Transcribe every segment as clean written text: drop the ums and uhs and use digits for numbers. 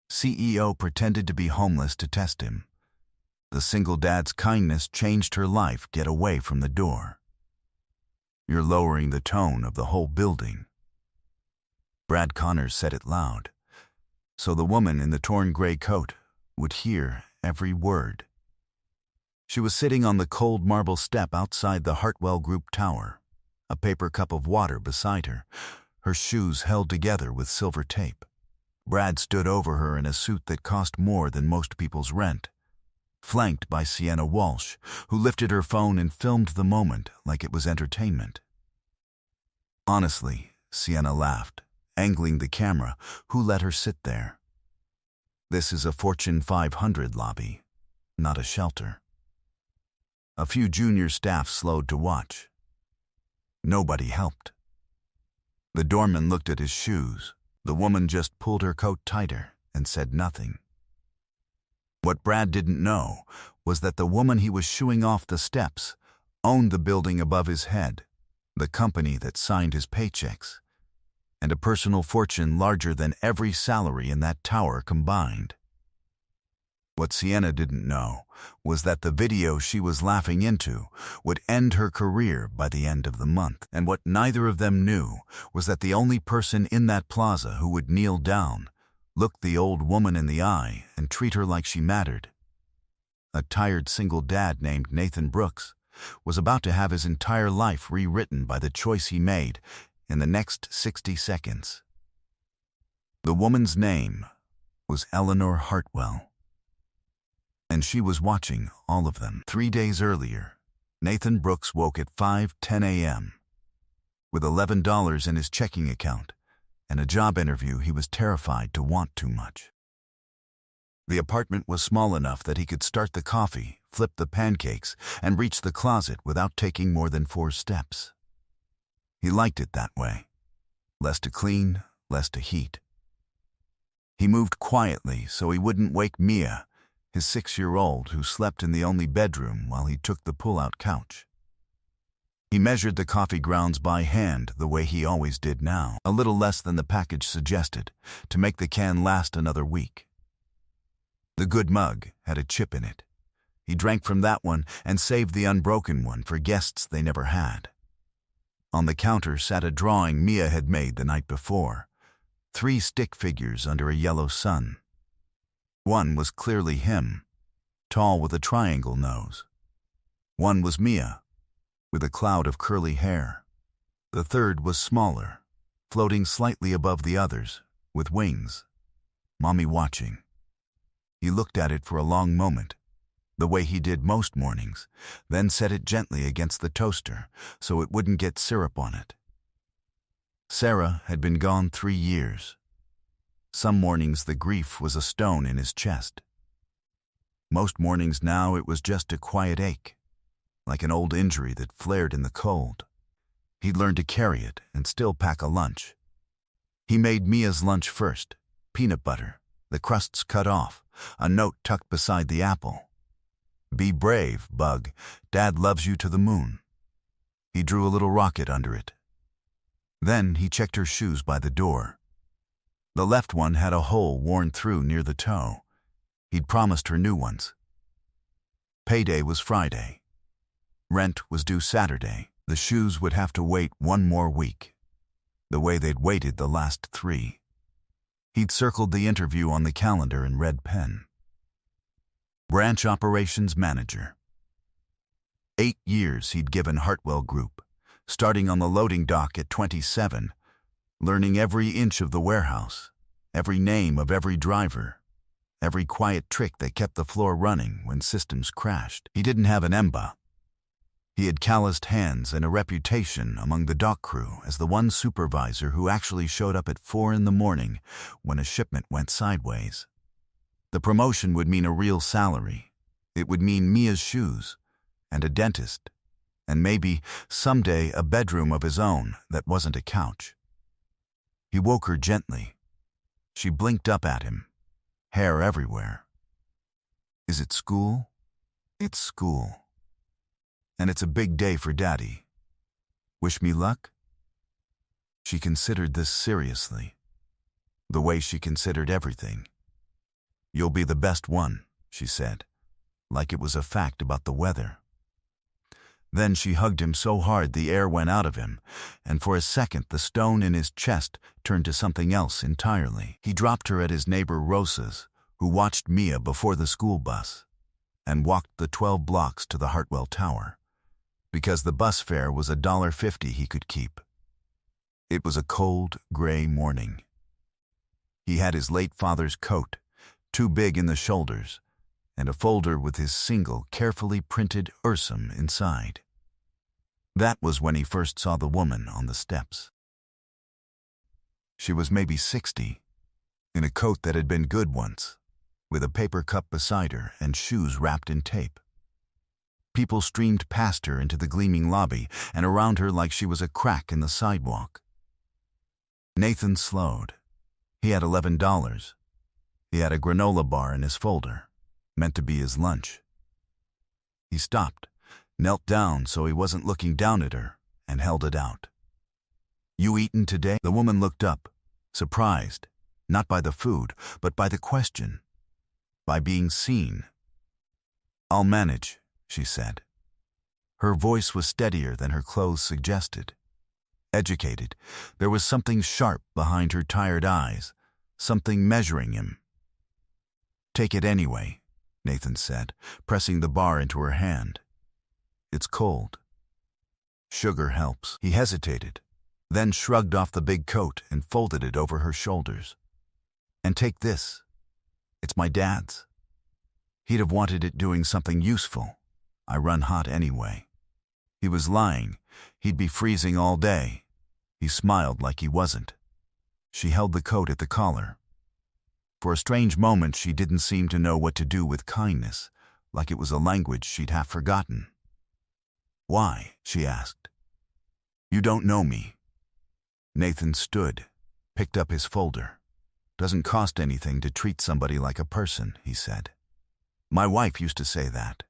CEO pretended to be homeless to test him. The single dad's kindness changed her life. Get away from the door. You're lowering the tone of the whole building. Brad Connors said it loud, so the woman in the torn gray coat would hear every word. She was sitting on the cold marble step outside the Hartwell Group tower, a paper cup of water beside her, her shoes held together with silver tape. Brad stood over her in a suit that cost more than most people's rent, flanked by Sienna Walsh, who lifted her phone and filmed the moment like it was entertainment. Honestly, Sienna laughed, angling the camera. Who let her sit there? This is a Fortune 500 lobby, not a shelter. A few junior staff slowed to watch. Nobody helped. The doorman looked at his shoes. The woman just pulled her coat tighter and said nothing. What Brad didn't know was that the woman he was shooing off the steps owned the building above his head, the company that signed his paychecks, and a personal fortune larger than every salary in that tower combined. What Sienna didn't know was that the video she was laughing into would end her career by the end of the month. And what neither of them knew was that the only person in that plaza who would kneel down, look the old woman in the eye, and treat her like she mattered, a tired single dad named Nathan Brooks, was about to have his entire life rewritten by the choice he made in the next 60 seconds. The woman's name was Eleanor Hartwell. And she was watching all of them. 3 days earlier, Nathan Brooks woke at 5:10 a.m. with $11 in his checking account and a job interview he was terrified to want too much. The apartment was small enough that he could start the coffee, flip the pancakes, and reach the closet without taking more than 4 steps. He liked it that way. Less to clean, less to heat. He moved quietly so he wouldn't wake Mia, his 6-year-old, who slept in the only bedroom while he took the pull-out couch. He measured the coffee grounds by hand the way he always did now, a little less than the package suggested, to make the can last another week. The good mug had a chip in it. He drank from that one and saved the unbroken one for guests they never had. On the counter sat a drawing Mia had made the night before, 3 stick figures under a yellow sun. One was clearly him, tall with a triangle nose. One was Mia, with a cloud of curly hair. The third was smaller, floating slightly above the others, with wings. Mommy watching. He looked at it for a long moment, the way he did most mornings, then set it gently against the toaster so it wouldn't get syrup on it. Sarah had been gone 3 years. Some mornings the grief was a stone in his chest. Most mornings now it was just a quiet ache, like an old injury that flared in the cold. He'd learned to carry it and still pack a lunch. He made Mia's lunch first, peanut butter, the crusts cut off, a note tucked beside the apple. Be brave, Bug. Dad loves you to the moon. He drew a little rocket under it. Then he checked her shoes by the door. The left one had a hole worn through near the toe. He'd promised her new ones. Payday was Friday. Rent was due Saturday. The shoes would have to wait 1 more week, the way they'd waited the last 3. He'd circled the interview on the calendar in red pen. Branch Operations Manager. 8 years he'd given Hartwell Group, starting on the loading dock at 27, learning every inch of the warehouse, every name of every driver, every quiet trick that kept the floor running when systems crashed. He didn't have an EMBA. He had calloused hands and a reputation among the dock crew as the one supervisor who actually showed up at 4 in the morning when a shipment went sideways. The promotion would mean a real salary. It would mean Mia's shoes, and a dentist, and maybe, someday, a bedroom of his own that wasn't a couch. He woke her gently. She blinked up at him, hair everywhere. Is it school? It's school. And it's a big day for Daddy. Wish me luck? She considered this seriously, the way she considered everything. "You'll be the best one," she said, like it was a fact about the weather. Then she hugged him so hard the air went out of him, and for a second the stone in his chest turned to something else entirely. He dropped her at his neighbor Rosa's, who watched Mia before the school bus, and walked the 12 blocks to the Hartwell Tower, because the bus fare was $1.50 he could keep. It was a cold, gray morning. He had his late father's coat, too big in the shoulders, and a folder with his single, carefully printed Ursum inside. That was when he first saw the woman on the steps. She was maybe 60, in a coat that had been good once, with a paper cup beside her and shoes wrapped in tape. People streamed past her into the gleaming lobby and around her like she was a crack in the sidewalk. Nathan slowed. He had $11. He had a granola bar in his folder, meant to be his lunch. He stopped, knelt down so he wasn't looking down at her, and held it out. "You eaten today?" The woman looked up, surprised, not by the food, but by the question, by being seen. "I'll manage," she said. Her voice was steadier than her clothes suggested. Educated, there was something sharp behind her tired eyes, something measuring him. "Take it anyway," Nathan said, pressing the bar into her hand. "It's cold. Sugar helps." He hesitated, then shrugged off the big coat and folded it over her shoulders. "And take this. It's my dad's. He'd have wanted it doing something useful. I run hot anyway." He was lying. He'd be freezing all day. He smiled like he wasn't. She held the coat at the collar. For a strange moment she didn't seem to know what to do with kindness, like it was a language she'd half forgotten. "Why?" she asked. "You don't know me." Nathan stood, picked up his folder. "Doesn't cost anything to treat somebody like a person," he said. "My wife used to say that.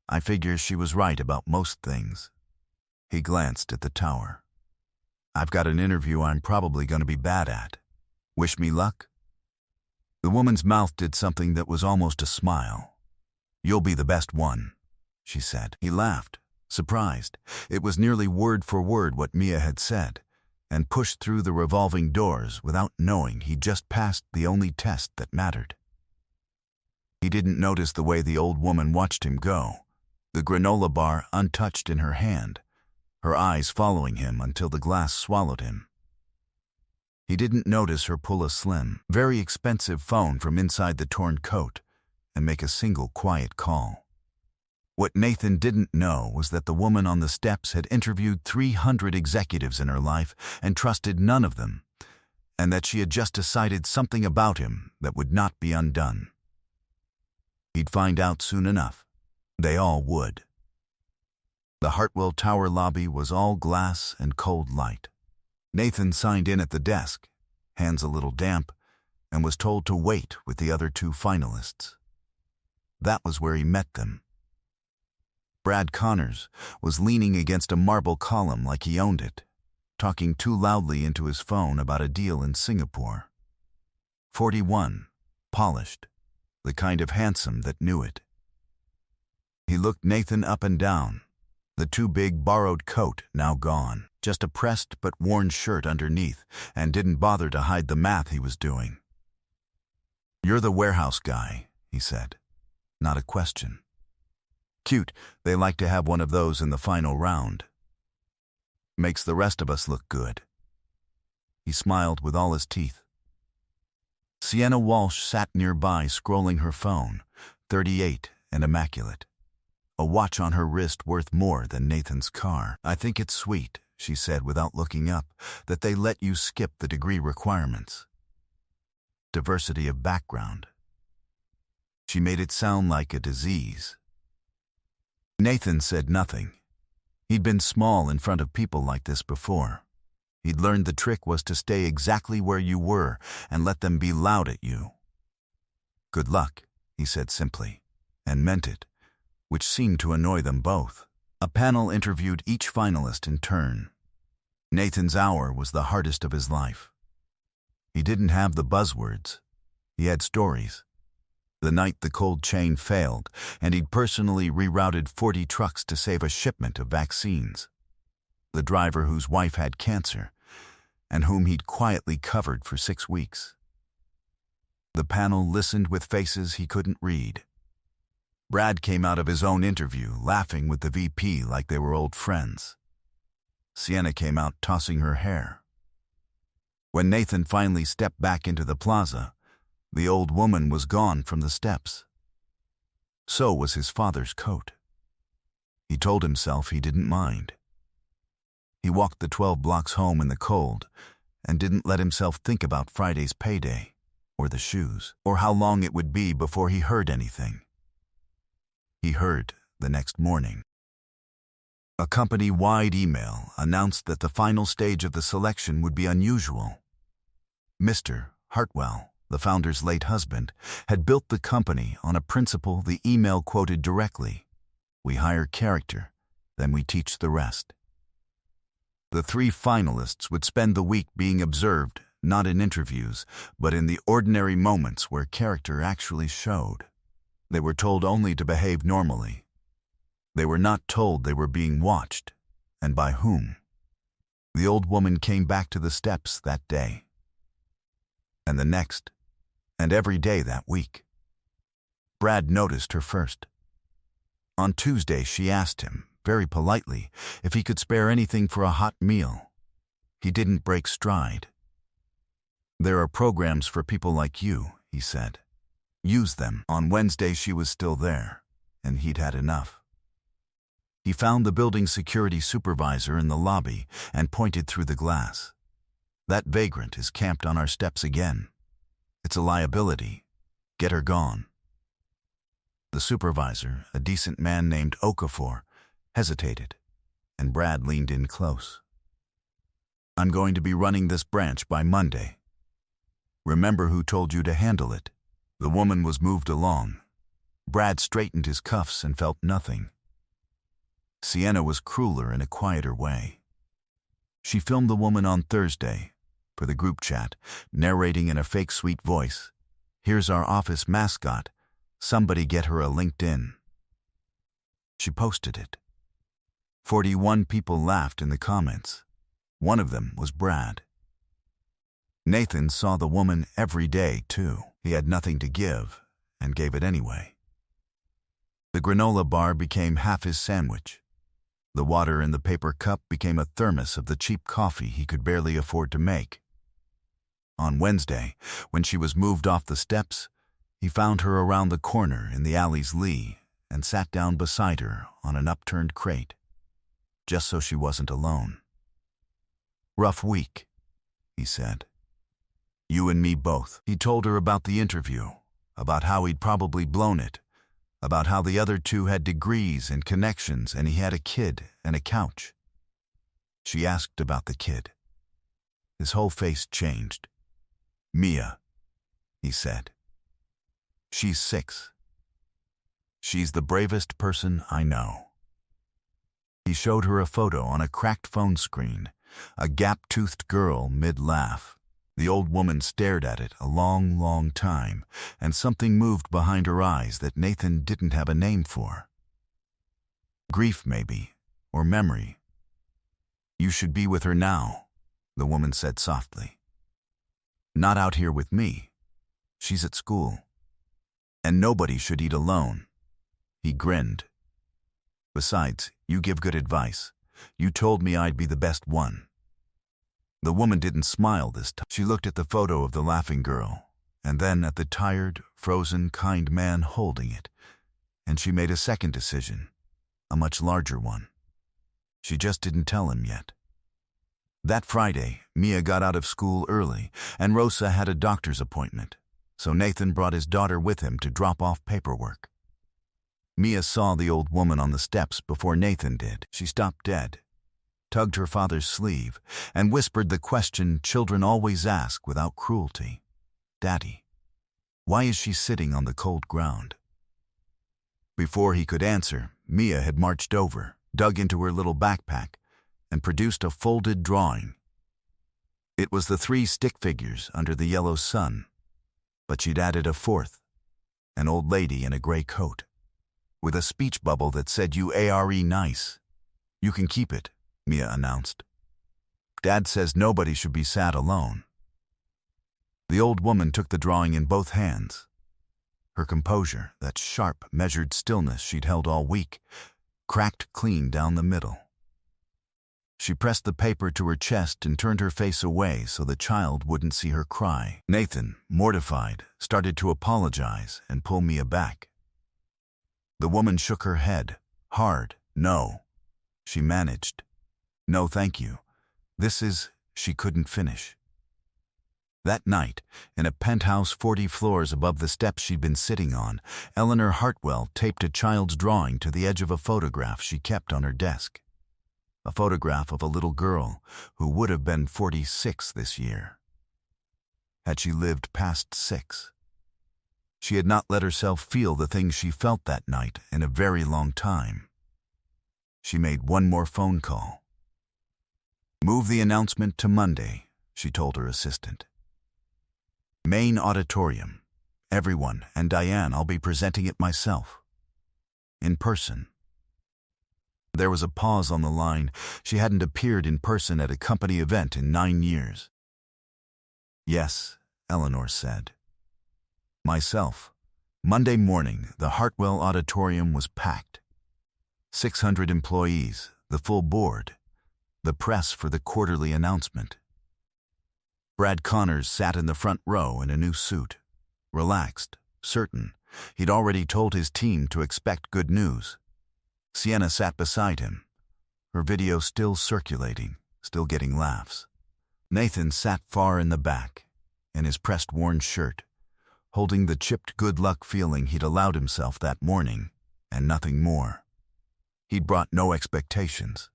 I figure she was right about most things." He glanced at the tower. "I've got an interview I'm probably going to be bad at. Wish me luck?" The woman's mouth did something that was almost a smile. "You'll be the best one," she said. He laughed, surprised. It was nearly word for word what Mia had said, and pushed through the revolving doors without knowing he'd just passed the only test that mattered. He didn't notice the way the old woman watched him go, the granola bar untouched in her hand, her eyes following him until the glass swallowed him. He didn't notice her pull a slim, very expensive phone from inside the torn coat and make a single quiet call. What Nathan didn't know was that the woman on the steps had interviewed 300 executives in her life and trusted none of them, and that she had just decided something about him that would not be undone. He'd find out soon enough. They all would. The Hartwell Tower lobby was all glass and cold light. Nathan signed in at the desk, hands a little damp, and was told to wait with the other 2 finalists. That was where he met them. Brad Connors was leaning against a marble column like he owned it, talking too loudly into his phone about a deal in Singapore. 41, polished, the kind of handsome that knew it. He looked Nathan up and down, the too big borrowed coat now gone, just a pressed but worn shirt underneath, and didn't bother to hide the math he was doing. "You're the warehouse guy," he said. Not a question. "Cute, they like to have one of those in the final round. Makes the rest of us look good." He smiled with all his teeth. Sienna Walsh sat nearby scrolling her phone, 38 and immaculate. A watch on her wrist worth more than Nathan's car. "I think it's sweet," she said without looking up, "that they let you skip the degree requirements. Diversity of background." She made it sound like a disease. Nathan said nothing. He'd been small in front of people like this before. He'd learned the trick was to stay exactly where you were and let them be loud at you. "Good luck," he said simply, and meant it, which seemed to annoy them both. A panel interviewed each finalist in turn. Nathan's hour was the hardest of his life. He didn't have the buzzwords. He had stories. The night the cold chain failed, and he'd personally rerouted 40 trucks to save a shipment of vaccines. The driver whose wife had cancer, and whom he'd quietly covered for 6 weeks. The panel listened with faces he couldn't read. Brad came out of his own interview laughing with the VP like they were old friends. Sienna came out tossing her hair. When Nathan finally stepped back into the plaza, the old woman was gone from the steps. So was his father's coat. He told himself he didn't mind. He walked the 12 blocks home in the cold and didn't let himself think about Friday's payday, or the shoes, or how long it would be before he heard anything. He heard the next morning. A company-wide email announced that the final stage of the selection would be unusual. Mr. Hartwell, the founder's late husband, had built the company on a principle the email quoted directly: "We hire character, then we teach the rest." The 3 finalists would spend the week being observed, not in interviews, but in the ordinary moments where character actually showed. They were told only to behave normally. They were not told they were being watched, and by whom. The old woman came back to the steps that day, and the next, and every day that week. Brad noticed her first. On Tuesday, she asked him, very politely, if he could spare anything for a hot meal. He didn't break stride. "There are programs for people like you," he said. "Use them." On Wednesday, she was still there, and he'd had enough. He found the building security supervisor in the lobby and pointed through the glass. "That vagrant is camped on our steps again. It's a liability. Get her gone." The supervisor, a decent man named Okafor, hesitated, and Brad leaned in close. "I'm going to be running this branch by Monday. Remember who told you to handle it." The woman was moved along. Brad straightened his cuffs and felt nothing. Sienna was crueler in a quieter way. She filmed the woman on Thursday for the group chat, narrating in a fake sweet voice, "Here's our office mascot. Somebody get her a LinkedIn." She posted it. 41 people laughed in the comments. One of them was Brad. Nathan saw the woman every day, too. He had nothing to give, and gave it anyway. The granola bar became half his sandwich. The water in the paper cup became a thermos of the cheap coffee he could barely afford to make. On Wednesday, when she was moved off the steps, he found her around the corner in the alley's lee and sat down beside her on an upturned crate, just so she wasn't alone. "Rough week," he said. "You and me both." He told her about the interview, about how he'd probably blown it, about how the other 2 had degrees and connections and he had a kid and a couch. She asked about the kid. His whole face changed. "Mia," he said. "She's 6. She's the bravest person I know." He showed her a photo on a cracked phone screen, a gap-toothed girl mid-laugh. The old woman stared at it a long, long time, and something moved behind her eyes that Nathan didn't have a name for. Grief, maybe, or memory. "You should be with her now," the woman said softly. "Not out here with me. She's at school. And nobody should eat alone." He grinned. "Besides, you give good advice. You told me I'd be the best one." The woman didn't smile this time. She looked at the photo of the laughing girl, and then at the tired, frozen, kind man holding it, and she made a second decision, a much larger one. She just didn't tell him yet. That Friday, Mia got out of school early, and Rosa had a doctor's appointment, so Nathan brought his daughter with him to drop off paperwork. Mia saw the old woman on the steps before Nathan did. She stopped dead, tugged her father's sleeve, and whispered the question children always ask without cruelty. "Daddy, why is she sitting on the cold ground?" Before he could answer, Mia had marched over, dug into her little backpack, and produced a folded drawing. It was the 3 stick figures under the yellow sun, but she'd added a 4th, an old lady in a gray coat, with a speech bubble that said "You are nice. You can keep it," Mia announced. "Dad says nobody should be sad alone." The old woman took the drawing in both hands. Her composure, that sharp, measured stillness she'd held all week, cracked clean down the middle. She pressed the paper to her chest and turned her face away so the child wouldn't see her cry. Nathan, mortified, started to apologize and pull Mia back. The woman shook her head, hard. "No," she managed. "No, thank you. This is..." She couldn't finish. That night, in a penthouse 40 floors above the steps she'd been sitting on, Eleanor Hartwell taped a child's drawing to the edge of a photograph she kept on her desk. A photograph of a little girl who would have been 46 this year. Had she lived past 6? She had not let herself feel the things she felt that night in a very long time. She made one more phone call. "Move the announcement to Monday," she told her assistant. "Main auditorium. Everyone, and Diane, I'll be presenting it myself. In person." There was a pause on the line. She hadn't appeared in person at a company event in 9 years. "Yes," Eleanor said. "Myself." Monday morning, the Hartwell Auditorium was packed. 600 employees, the full board, the press for the quarterly announcement. Brad Connors sat in the front row in a new suit, relaxed, certain. He'd already told his team to expect good news. Sienna sat beside him, her video still circulating, still getting laughs. Nathan sat far in the back, in his pressed worn shirt, holding the chipped good luck feeling he'd allowed himself that morning, and nothing more. He'd brought no expectations.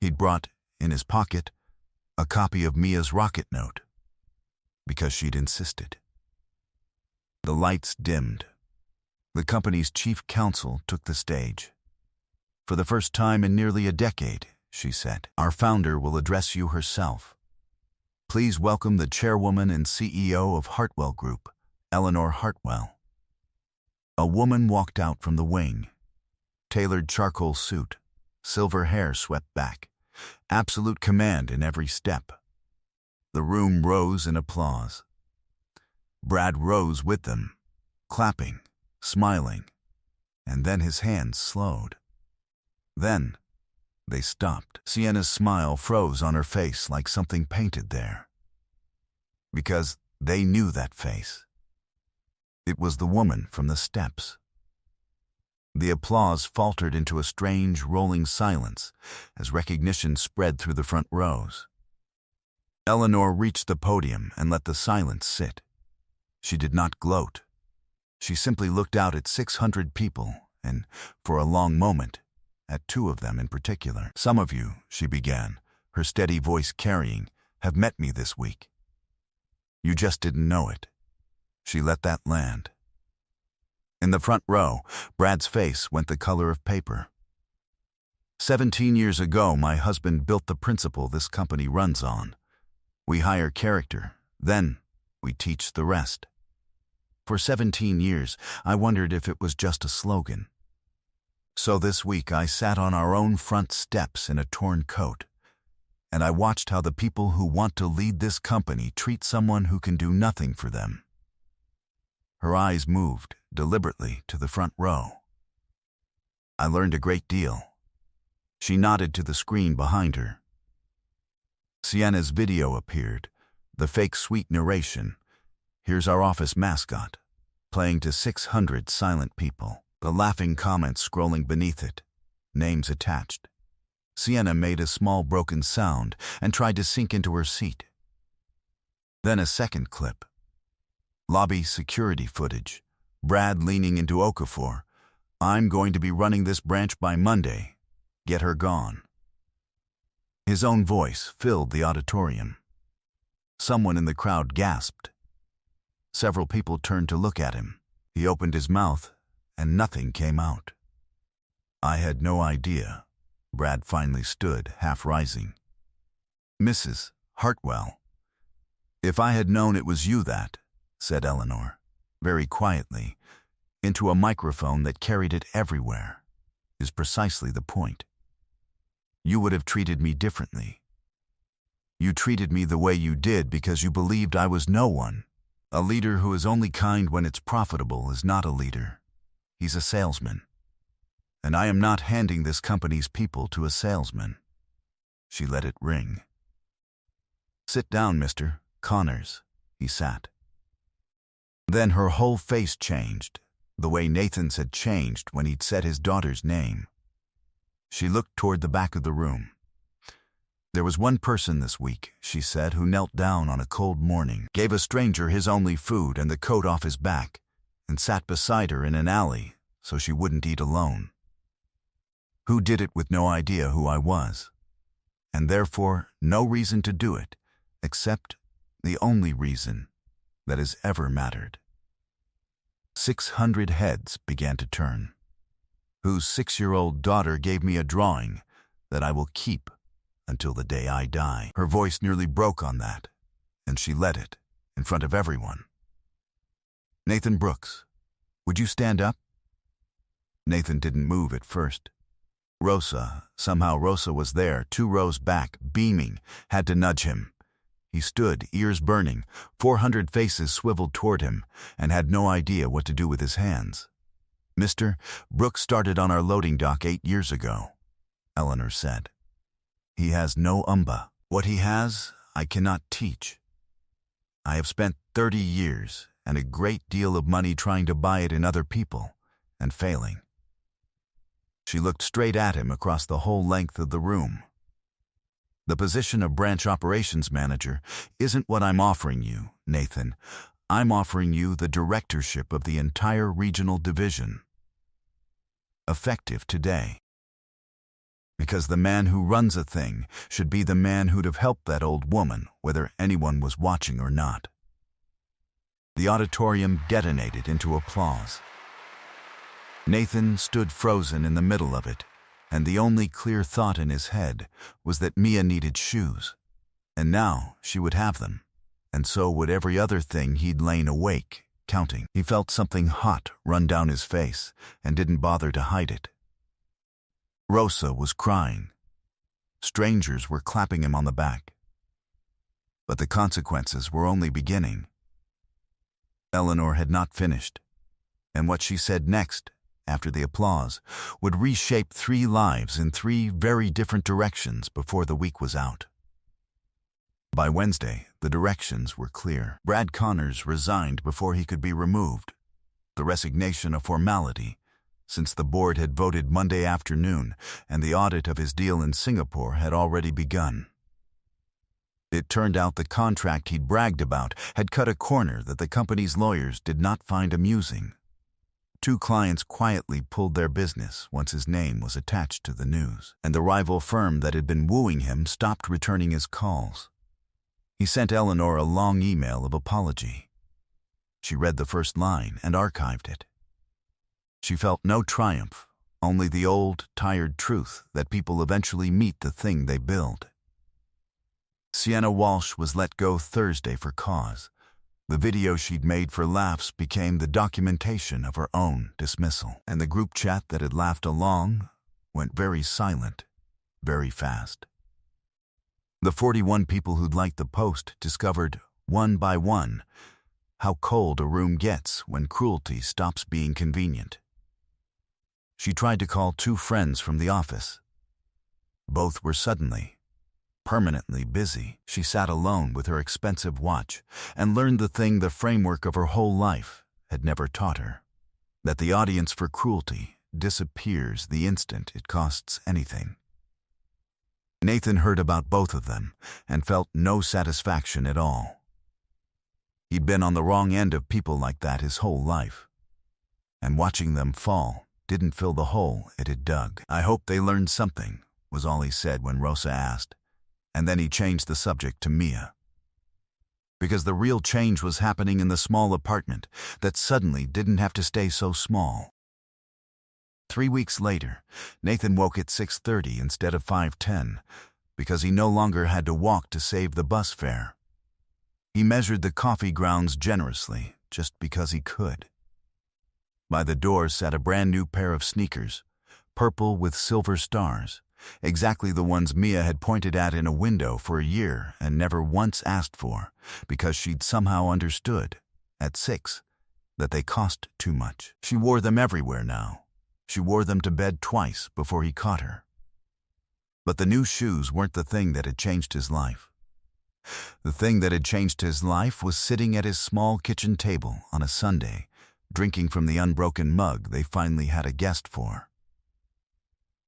He'd brought, in his pocket, a copy of Mia's rocket note, because she'd insisted. The lights dimmed. The company's chief counsel took the stage. "For the first time in nearly a decade," she said, "our founder will address you herself. Please welcome the chairwoman and CEO of Hartwell Group, Eleanor Hartwell." A woman walked out from the wing. Tailored charcoal suit, silver hair swept back, absolute command in every step. The room rose in applause. Brad rose with them, clapping, smiling, and then his hands slowed. Then, they stopped. Sienna's smile froze on her face like something painted there. Because they knew that face. It was the woman from the steps. The applause faltered into a strange, rolling silence as recognition spread through the front rows. Eleanor reached the podium and let the silence sit. She did not gloat. She simply looked out at 600 people and, for a long moment, at 2 of them in particular. "Some of you," she began, her steady voice carrying, "have met me this week. You just didn't know it." She let that land. In the front row, Brad's face went the color of paper. 17 years ago, my husband built the principle this company runs on. We hire character, then we teach the rest. For 17 years, I wondered if it was just a slogan. So this week I sat on our own front steps in a torn coat, and I watched how the people who want to lead this company treat someone who can do nothing for them. Her eyes moved, deliberately, to the front row. I learned a great deal. She nodded to the screen behind her. Sienna's video appeared, the fake sweet narration. "Here's our office mascot," playing to 600 silent people. The laughing comments scrolling beneath it, names attached. Sienna made a small broken sound and tried to sink into her seat. Then a second clip. Lobby security footage. Brad leaning into Okafor. "I'm going to be running this branch by Monday. Get her gone." His own voice filled the auditorium. Someone in the crowd gasped. Several people turned to look at him. He opened his mouth, and nothing came out. "I had no idea." Brad finally stood, half rising. "Mrs. Hartwell, if I had known it was you that," said Eleanor, very quietly, into a microphone that carried it everywhere, is precisely the point. You would have treated me differently. You treated me the way you did because you believed I was no one. A leader who is only kind when it's profitable is not a leader. He's a salesman. And I am not handing this company's people to a salesman. She let it ring. Sit down, Mr. Connors. He sat. Then her whole face changed, the way Nathan's had changed when he'd said his daughter's name. She looked toward the back of the room. There was one person this week, she said, who knelt down on a cold morning, gave a stranger his only food and the coat off his back, and sat beside her in an alley so she wouldn't eat alone. Who did it with no idea who I was, and therefore no reason to do it, except the only reason that has ever mattered. 600 heads began to turn. Whose 6-year-old daughter gave me a drawing that I will keep until the day I die. Her voice nearly broke on that, and she let it, in front of everyone. Nathan Brooks, would you stand up? Nathan didn't move at first. Somehow Rosa was there, 2 rows back, beaming, had to nudge him. He stood, ears burning, 400 faces swiveled toward him, and had no idea what to do with his hands. Mr. Brooks started on our loading dock 8 years ago, Eleanor said. He has no umba. What he has, I cannot teach. I have spent 30 years and a great deal of money trying to buy it in other people, and failing. She looked straight at him across the whole length of the room. The position of branch operations manager isn't what I'm offering you, Nathan. I'm offering you the directorship of the entire regional division. Effective today. Because the man who runs a thing should be the man who'd have helped that old woman, whether anyone was watching or not. The auditorium detonated into applause. Nathan stood frozen in the middle of it, and the only clear thought in his head was that Mia needed shoes, and now she would have them, and so would every other thing he'd lain awake, counting. He felt something hot run down his face, and didn't bother to hide it. Rosa was crying. Strangers were clapping him on the back. But the consequences were only beginning. Eleanor had not finished, and what she said next, after the applause, would reshape 3 lives in 3 very different directions before the week was out. By Wednesday, the directions were clear. Brad Connors resigned before he could be removed, the resignation a formality, since the board had voted Monday afternoon and the audit of his deal in Singapore had already begun. It turned out the contract he'd bragged about had cut a corner that the company's lawyers did not find amusing. 2 clients quietly pulled their business once his name was attached to the news, and the rival firm that had been wooing him stopped returning his calls. He sent Eleanor a long email of apology. She read the first line and archived it. She felt no triumph, only the old, tired truth that people eventually meet the thing they build. Sienna Walsh was let go Thursday for cause. The video she'd made for laughs became the documentation of her own dismissal, and the group chat that had laughed along went very silent, very fast. The 41 people who'd liked the post discovered, one by one, how cold a room gets when cruelty stops being convenient. She tried to call 2 friends from the office. Both were suddenly, permanently busy. She sat alone with her expensive watch and learned the thing the framework of her whole life had never taught her, that the audience for cruelty disappears the instant it costs anything. Nathan heard about both of them and felt no satisfaction at all. He'd been on the wrong end of people like that his whole life, and watching them fall didn't fill the hole it had dug. I hope they learned something, was all he said when Rosa asked, and then he changed the subject to Mia. Because the real change was happening in the small apartment that suddenly didn't have to stay so small. 3 weeks later, Nathan woke at 6:30 instead of 5:10 because he no longer had to walk to save the bus fare. He measured the coffee grounds generously just because he could. By the door sat a brand new pair of sneakers, purple with silver stars, exactly the ones Mia had pointed at in a window for a year and never once asked for, because she'd somehow understood, at 6, that they cost too much. She wore them everywhere now. She wore them to bed twice before he caught her. But the new shoes weren't the thing that had changed his life. The thing that had changed his life was sitting at his small kitchen table on a Sunday, drinking from the unbroken mug they finally had a guest for.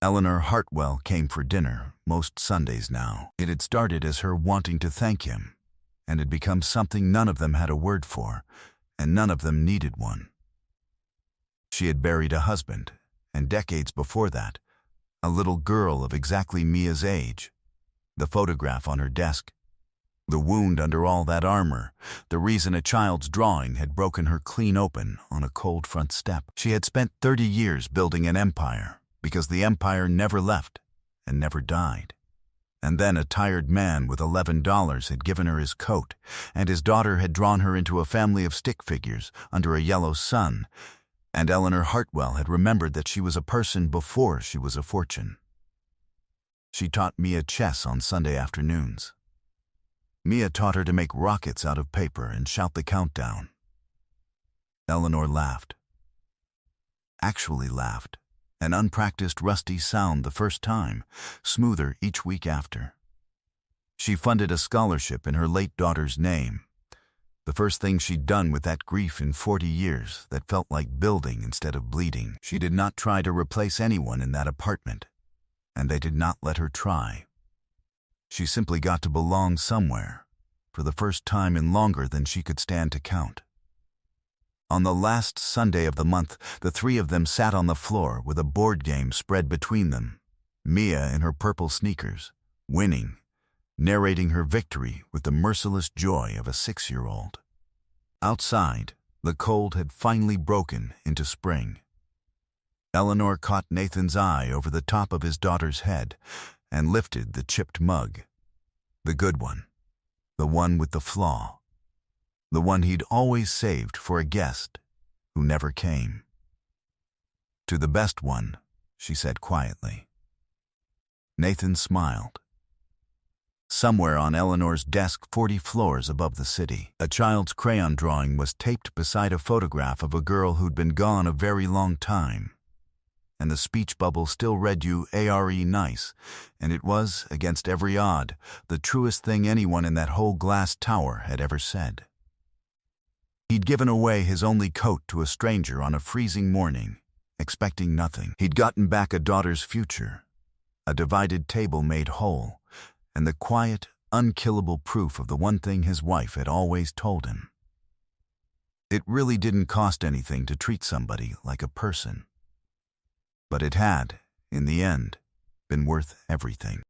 Eleanor Hartwell came for dinner most Sundays now. It had started as her wanting to thank him, and had become something none of them had a word for, and none of them needed one. She had buried a husband, and decades before that, a little girl of exactly Mia's age. The photograph on her desk, the wound under all that armor, the reason a child's drawing had broken her clean open on a cold front step. She had spent 30 years building an empire, because the empire never left and never died. And then a tired man with $11 had given her his coat, and his daughter had drawn her into a family of stick figures under a yellow sun, and Eleanor Hartwell had remembered that she was a person before she was a fortune. She taught Mia chess on Sunday afternoons. Mia taught her to make rockets out of paper and shout the countdown. Eleanor laughed. Actually laughed. An unpracticed, rusty sound the first time, smoother each week after. She funded a scholarship in her late daughter's name. The first thing she'd done with that grief in 40 years that felt like building instead of bleeding. She did not try to replace anyone in that apartment, and they did not let her try. She simply got to belong somewhere, for the first time in longer than she could stand to count. On the last Sunday of the month, the three of them sat on the floor with a board game spread between them, Mia in her purple sneakers, winning, narrating her victory with the merciless joy of a 6-year-old. Outside, the cold had finally broken into spring. Eleanor caught Nathan's eye over the top of his daughter's head and lifted the chipped mug. The good one. The one with the flaw. The one he'd always saved for a guest who never came. To the best one, she said quietly. Nathan smiled. Somewhere on Eleanor's desk 40 floors above the city, a child's crayon drawing was taped beside a photograph of a girl who'd been gone a very long time. And the speech bubble still read you ARE nice, and it was, against every odd, the truest thing anyone in that whole glass tower had ever said. He'd given away his only coat to a stranger on a freezing morning, expecting nothing. He'd gotten back a daughter's future, a divided table made whole, and the quiet, unkillable proof of the one thing his wife had always told him. It really didn't cost anything to treat somebody like a person. But it had, in the end, been worth everything.